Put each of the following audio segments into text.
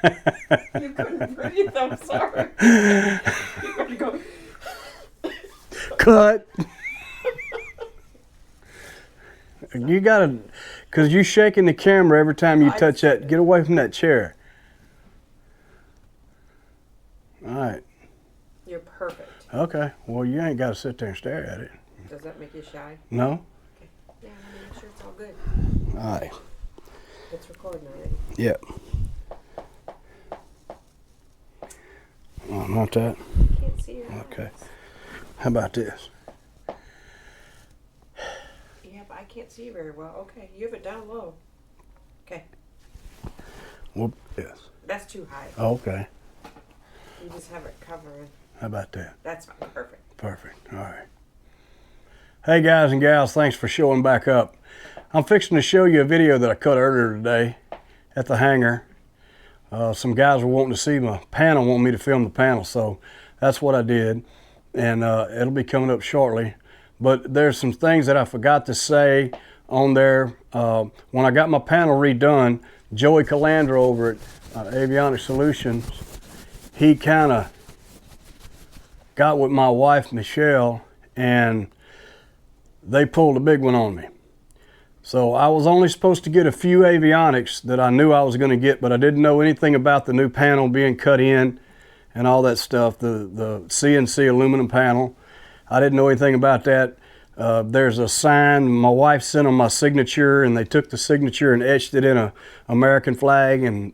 You couldn't breathe, I'm sorry. You're going to go. Cut. You gotta, because you're shaking the camera every time you touch that. Get away from that chair. All right. You're perfect. Okay. Well, you ain't got to sit there and stare at it. Does that make you shy? No. Okay. Yeah, I want to make sure it's all good. All right. It's recording already. Yep. Oh, not that. I can't see your Okay. eyes. How about this? Yeah, but I can't see you very well. Okay, you have it down low. Okay. Whoop. Yes. That's too high. Oh, okay. You just have it covering. How about that? That's fine. Perfect. Perfect. All right. Hey guys and gals, thanks for showing back up. I'm fixing to show you a video that I cut earlier today at the hangar. Some guys were wanting to see my panel, wanting me to film the panel, so that's what I did. And it'll be coming up shortly. But there's some things that I forgot to say on there. When I got my panel redone, Joey Calandra over at Avionics Solutions, he kind of got with my wife, Michelle, and they pulled a big one on me. So I was only supposed to get a few avionics that I knew I was going to get, but I didn't know anything about the new panel being cut in and all that stuff, the CNC aluminum panel. I didn't know anything about that. There's a sign. My wife sent them my signature, and they took the signature and etched it in a American flag and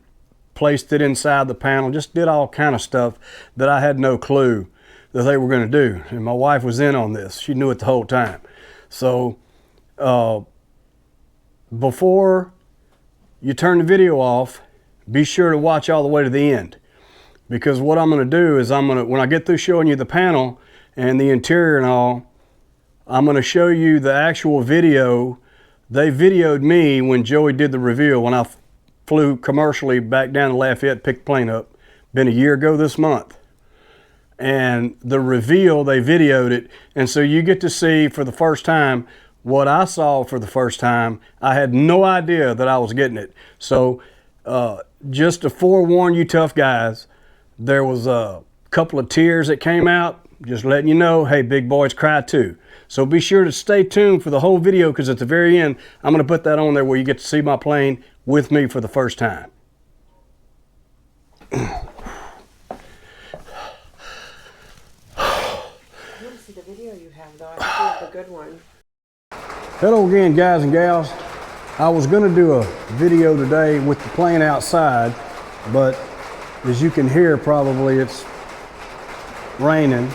placed it inside the panel. Just did all kind of stuff that I had no clue that they were going to do. And my wife was in on this. She knew it the whole time. So before you turn the video off, be sure to watch all the way to the end. Because what I'm going to do is when I get through showing you the panel and the interior and all, I'm going to show you the actual video. They videoed me when Joey did the reveal when I flew commercially back down to Lafayette, picked the plane up. Been a year ago this month. And the reveal, they videoed it. And so you get to see for the first time what I saw for the first time. I had no idea that I was getting it. So just to forewarn you tough guys, there was a couple of tears that came out, just letting you know, hey, big boys cry too. So be sure to stay tuned for the whole video, because at the very end, I'm going to put that on there where you get to see my plane with me for the first time. I want to see the video you have, though. I think you have the good one. Hello again, guys and gals. I was going to do a video today with the plane outside, but as you can hear, probably it's raining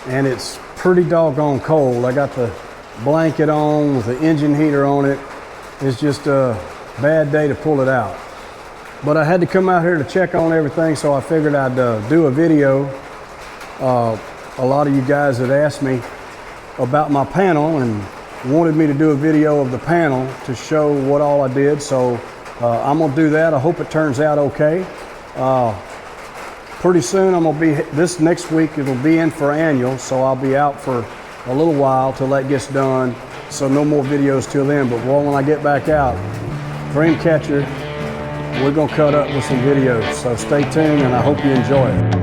and it's pretty doggone cold. I got the blanket on with the engine heater on it. It's just a bad day to pull it out. But I had to come out here to check on everything, so I figured I'd do a video. A lot of you guys had asked me about my panel and wanted me to do a video of the panel to show what all I did. So I'm gonna do that. I hope it turns out okay. Pretty soon I'm gonna be, this next week it'll be in for annual, so I'll be out for a little while till that gets done. So no more videos till then, but well, when I get back out, Dreamcatcher, we're gonna cut up with some videos. So stay tuned and I hope you enjoy it.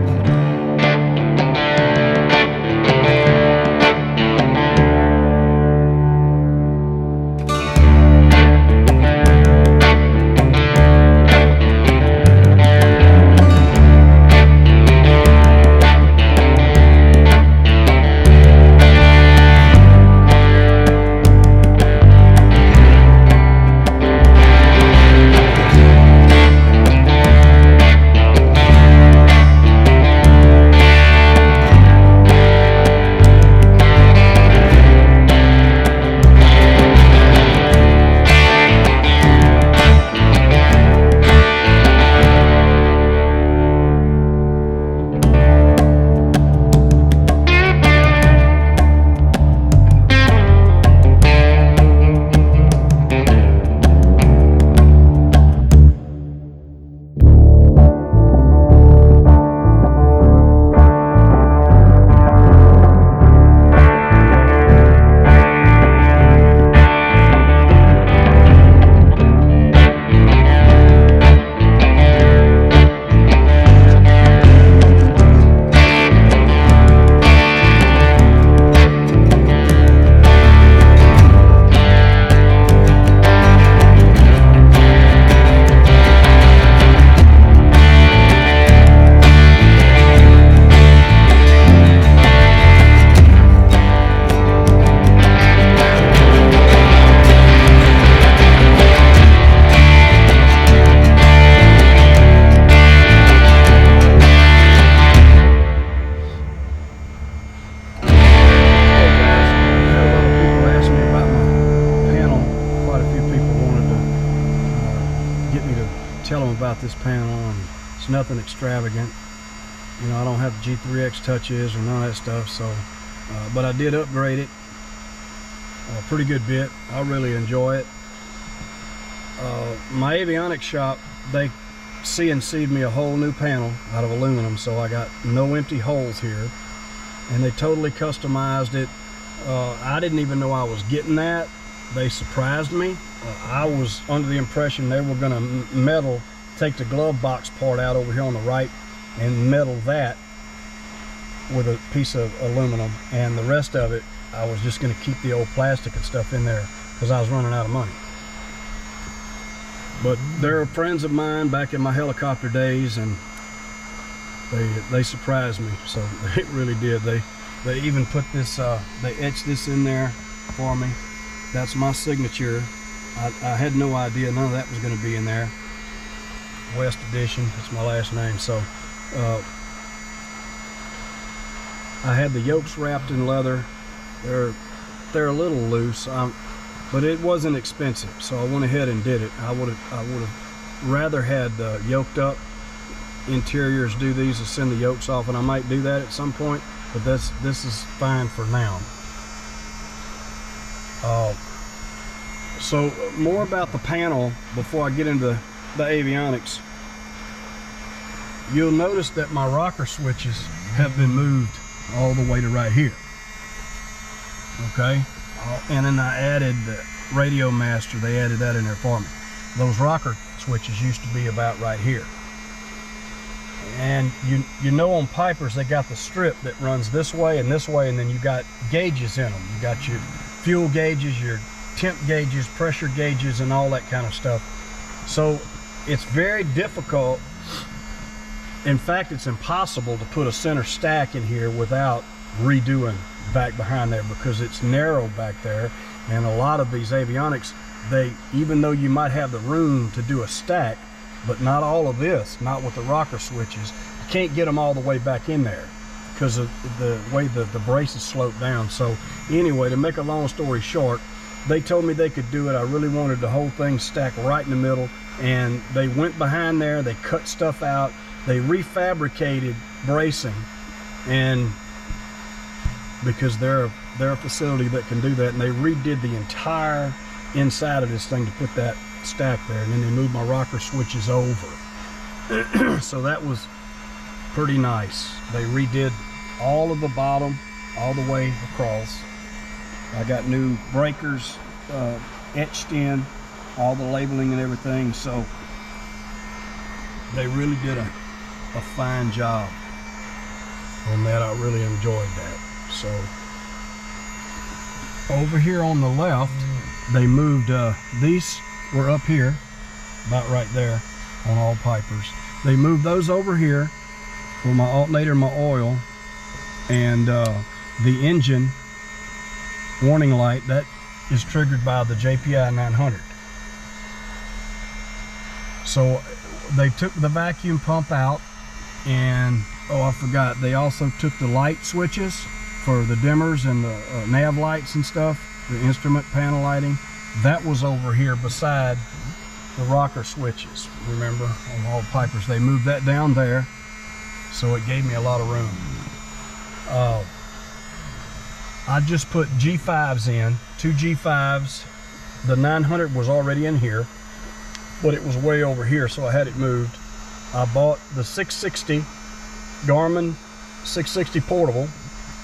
tell them about this panel, and it's nothing extravagant. You know, I don't have G3X touches or none of that stuff, so but I did upgrade it a pretty good bit. I really enjoy it. My Avionics shop, they CNC'd me a whole new panel out of aluminum, so I got no empty holes here, and they totally customized it. I didn't even know I was getting that. They surprised me. I was under the impression they were going to take the glove box part out over here on the right and metal that with a piece of aluminum, and the rest of it I was just going to keep the old plastic and stuff in there because I was running out of money. But they're friends of mine back in my helicopter days, and they surprised me, so they really did. They even put this, they etched this in there for me. That's my signature. I had no idea none of that was going to be in there. West Edition, that's my last name. So I had the yokes wrapped in leather. They're a little loose, but it wasn't expensive, so I went ahead and did it. I would have rather had yoked up interiors do these to send the yokes off, and I might do that at some point, but this is fine for now. So more about the panel before I get into the Avionics. You'll notice that my rocker switches have been moved all the way to right here. Okay, and then I added the radio master. They added that in there for me. Those rocker switches used to be about right here. And you know, on Pipers they got the strip that runs this way, and then you got gauges in them. You got your fuel gauges, your temp gauges, pressure gauges, and all that kind of stuff. So it's very difficult. In fact, it's impossible to put a center stack in here without redoing back behind there, because it's narrow back there. And a lot of these Avionics, even though you might have the room to do a stack, but not all of this, not with the rocker switches, you can't get them all the way back in there because of the way the brace is sloped down. So anyway, to make a long story short, they told me they could do it. I really wanted the whole thing stacked right in the middle, and they went behind there, they cut stuff out, they refabricated bracing, and because they're a facility that can do that, and they redid the entire inside of this thing to put that stack there, and then they moved my rocker switches over. So that was pretty nice. They redid all of the bottom all the way across. I got new breakers etched in, all the labeling and everything, so they really did a fine job on that. I really enjoyed that. So over here on the left, they moved these were up here about right there on all Pipers. They moved those over here for my alternator, my oil, and the engine warning light that is triggered by the JPI 900. So they took the vacuum pump out, and oh, I forgot, they also took the light switches for the dimmers and the nav lights and stuff, the instrument panel lighting. That was over here beside the rocker switches. Remember, on all Pipers, they moved that down there, so it gave me a lot of room. I just put G5s in, 2 G5s. The 900 was already in here, but it was way over here, so I had it moved. I bought the 660 Garmin 660 portable.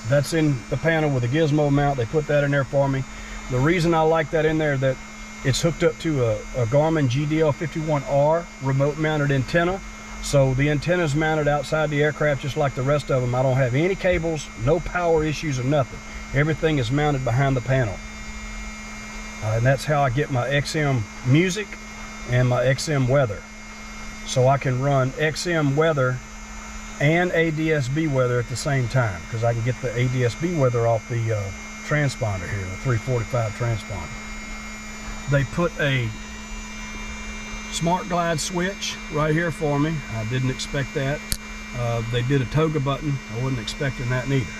That's in the panel with a gizmo mount. They put that in there for me. The reason I like that in there, that it's hooked up to a Garmin GDL51R remote mounted antenna. So the antenna is mounted outside the aircraft just like the rest of them. I don't have any cables, no power issues or nothing. Everything is mounted behind the panel. And that's how I get my XM music and my XM weather. So I can run XM weather and ADSB weather at the same time, because I can get the ADSB weather off the transponder here, the 345 transponder. They put a Smart Glide switch right here for me. I didn't expect that. They did a toga button. I wasn't expecting that neither.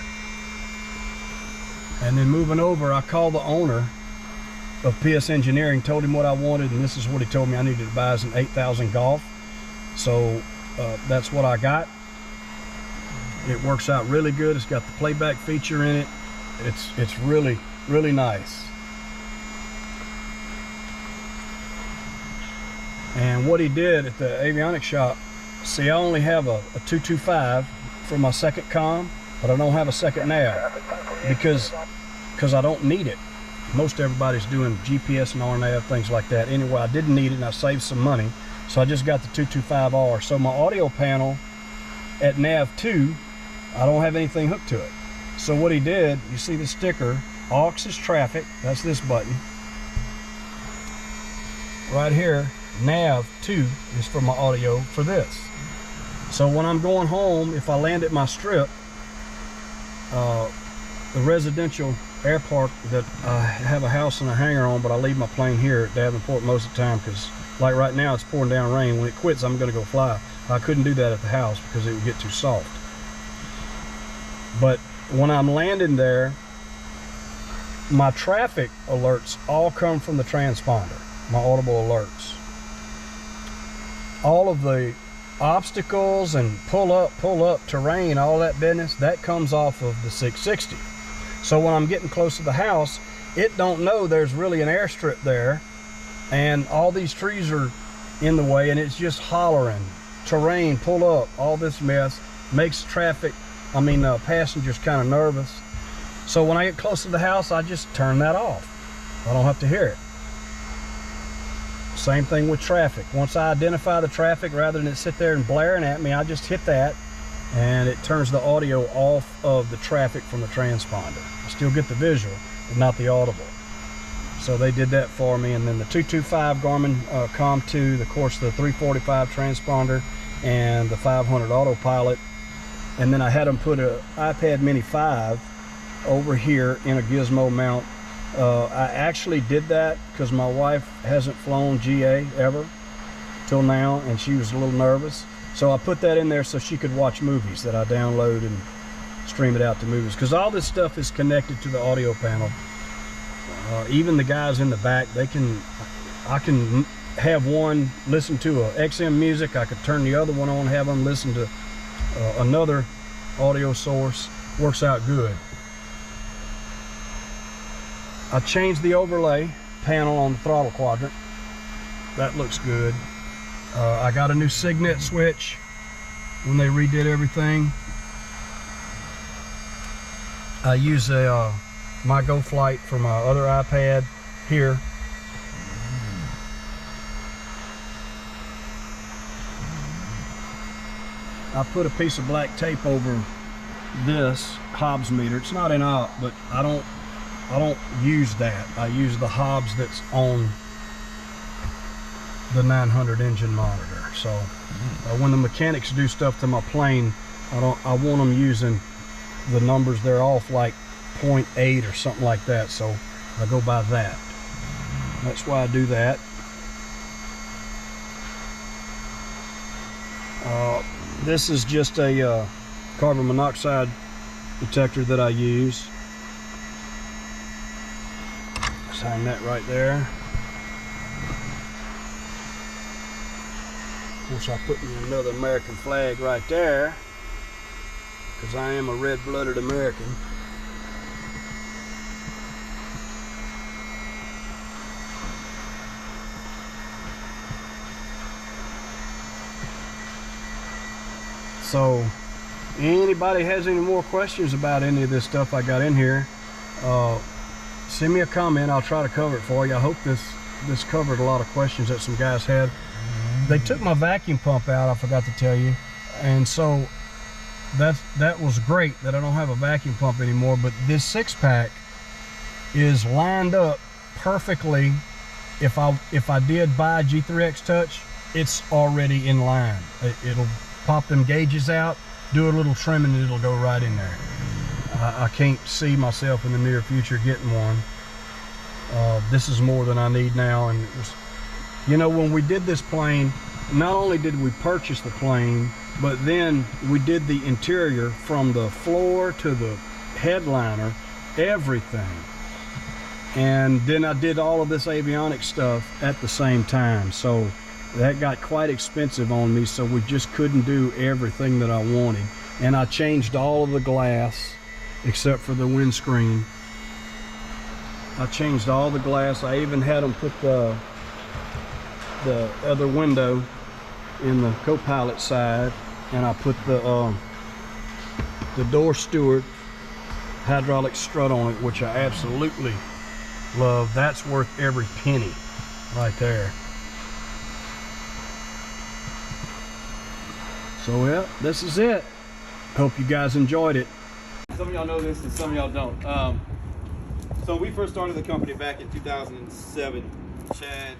And then moving over, I called the owner of PS Engineering, told him what I wanted, and this is what he told me I needed to buy, as an 8000 Golf. So that's what I got. It works out really good. It's got the playback feature in it. It's really, really nice. And what he did at the Avionics shop, see, I only have a 225 for my second comm, but I don't have a second nav because I don't need it. Most everybody's doing GPS and RNAV, things like that. Anyway, I didn't need it and I saved some money, so I just got the 225R. So my audio panel at nav 2, I don't have anything hooked to it. So what he did, you see the sticker, aux is traffic, that's this button. Right here, nav 2 is for my audio for this. So when I'm going home, if I land at my strip, the residential air park that I have a house and a hangar on, but I leave my plane here at Davenport most of the time because like right now it's pouring down rain. When it quits, I'm gonna go fly. I couldn't do that at the house because it would get too soft. But when I'm landing there, my traffic alerts all come from the transponder, my audible alerts. All of the obstacles and pull up terrain, all that business, that comes off of the 660. So when I'm getting close to the house, it don't know there's really an airstrip there and all these trees are in the way and it's just hollering, terrain, pull up, all this mess makes traffic, passengers kind of nervous. So when I get close to the house, I just turn that off. I don't have to hear it. Same thing with traffic. Once I identify the traffic, rather than it sit there and blaring at me, I just hit that and it turns the audio off of the traffic from the transponder. I still get the visual, but not the audible. So they did that for me. And then the 225 Garmin Com 2, of course the 345 transponder and the 500 autopilot. And then I had them put a iPad Mini 5 over here in a gizmo mount. I actually did that because my wife hasn't flown GA ever till now and she was a little nervous. So I put that in there so she could watch movies that I download and stream it out to movies, because all this stuff is connected to the audio panel. Even the guys in the back, I can have one listen to a XM music, I could turn the other one on, have them listen to another audio source. Works out good. I changed the overlay panel on the throttle quadrant. That looks good. I got a new Signet switch when they redid everything. I use my Go Flight for my other iPad here. I put a piece of black tape over this Hobbs meter. It's not in op, but I don't use that. I use the Hobbs that's on the 900 engine monitor. So when the mechanics do stuff to my plane, I want them using the numbers. They're off like 0.8 or something like that, so I go by that. That's why I do that. This is just a carbon monoxide detector that I use. Let's hang that right there. Of course, I put me another American flag right there because I am a red-blooded American. So, anybody has any more questions about any of this stuff I got in here, send me a comment. I'll try to cover it for you. I hope this covered a lot of questions that some guys had. They took my vacuum pump out, I forgot to tell you, and so that was great that I don't have a vacuum pump anymore. But this 6-pack is lined up perfectly. If I did buy a G3X Touch, it's already in line. It'll pop them gauges out, do a little trimming, and it'll go right in there. I can't see myself in the near future getting one. This is more than I need now. And it was, you know, when we did this plane, not only did we purchase the plane, but then we did the interior from the floor to the headliner, everything. And then I did all of this avionics stuff at the same time. So that got quite expensive on me, so we just couldn't do everything that I wanted. And I changed all of the glass except for the windscreen. I changed all the glass. I even had them put the other window in the co-pilot side, and I put the door steward hydraulic strut on it, which I absolutely love. That's worth every penny right there. So yeah, this is it. Hope you guys enjoyed it. Some of y'all know this and some of y'all don't. So we first started the company back in 2007. Chad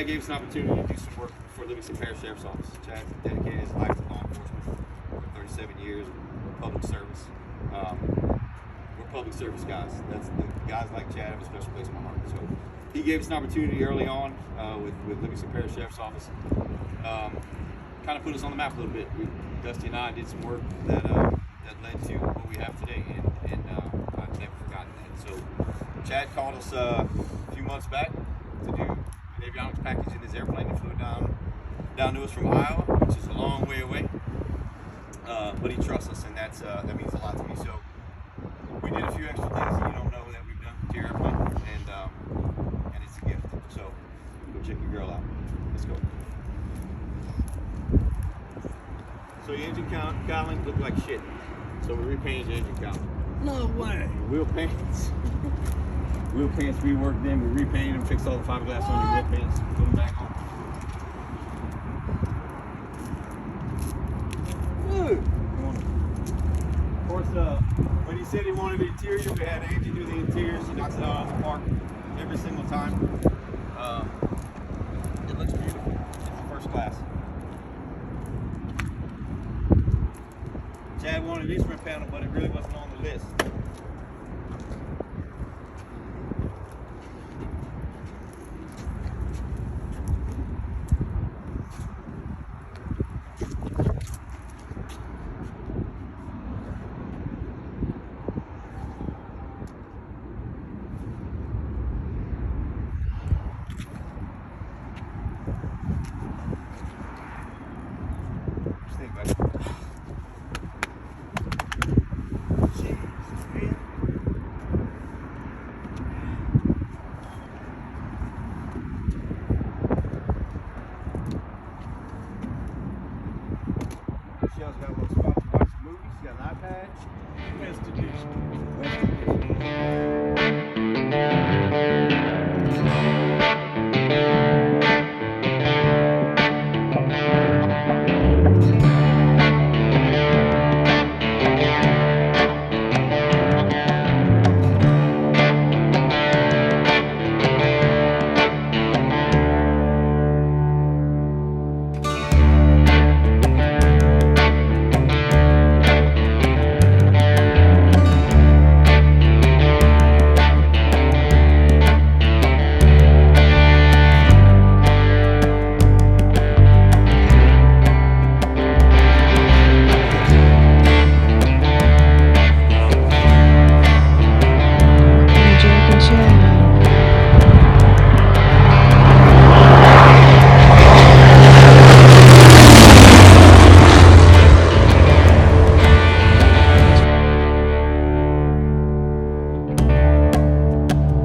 gave us an opportunity to do some work for Livingston Parish Sheriff's Office. Chad's dedicated his life to law enforcement for 37 years of public service. We're public service guys. That's the guys like Chad have a special place in my heart. So he gave us an opportunity early on with Livingston Parish Sheriff's Office. Kind of put us on the map a little bit. Dusty and I did some work that led to what we have today, and I've never forgotten that. So Chad called us a few months back to do an avionics package in his airplane. He flew down to us from Iowa, which is a long way away, but he trusts us, and that means a lot to me. So we did a few extra things that you don't know that we've done to your airplane, and it's a gift. So go check your girl out. Let's go. So your engine cowling looked like shit. So we repainted your engine cowling. No way. Wheel pants. Wheel pants reworked them, we repainted them, fixed all the fiberglass on your wheel pants, put them back on. Of course, when he said he wanted the interior, we had Angie do the interior. She knocks it out of the park every single time. It looks beautiful. It's first class. Chad wanted an instrument panel, but it really wasn't on the list.